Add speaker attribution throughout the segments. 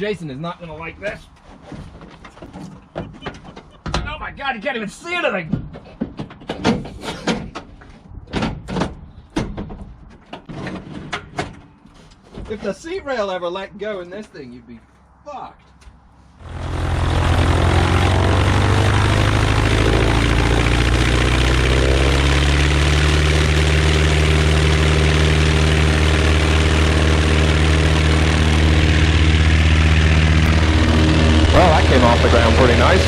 Speaker 1: Jason is not gonna like this. Oh my God, you can't even see anything. If the seat rail ever let go in this thing, you'd be fucked.
Speaker 2: Well, that came off the ground pretty nice.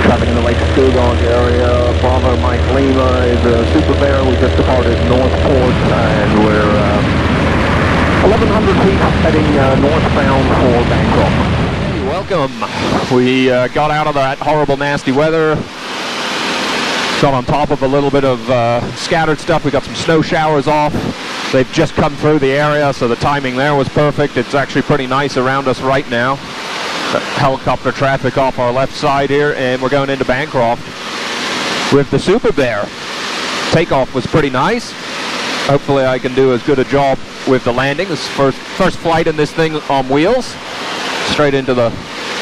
Speaker 2: Traffic in the Lake Skugog area. Bravo Mike Lima is a Super Bear. We just departed Northport and we're 1,100 feet heading northbound for Bancroft. Hey, welcome. We got out of that horrible, nasty weather. Got on top of a little bit of scattered stuff. We got some snow showers off. They've just come through the area, so the timing there was perfect. It's actually pretty nice around us right now. Helicopter traffic off our left side here, and we're going into Bancroft with the Super Bear. Takeoff was pretty nice. Hopefully I can do as good a job with the landing. This is first flight in this thing on wheels. Straight into the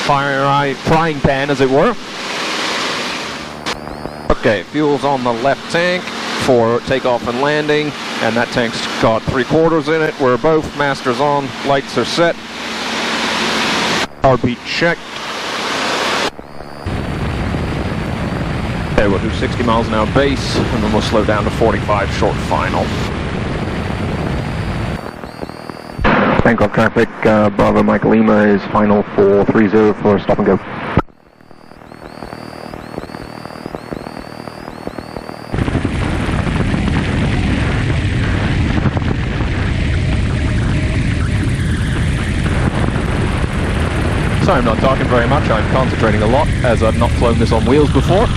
Speaker 2: frying pan, as it were. Okay, fuel's on the left tank for takeoff and landing, and that tank's got 3/4 in it. We're both masters on, lights are set. RB checked. Okay, we'll do 60 miles an hour base, and then we'll slow down to 45 short final. Bancroft traffic, Bravo Mike Lima is final for 30 for stop and go. Sorry I'm not talking very much, I'm concentrating a lot as I've not flown this on wheels before.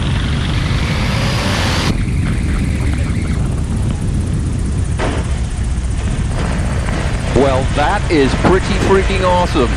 Speaker 2: Well, that is pretty freaking awesome.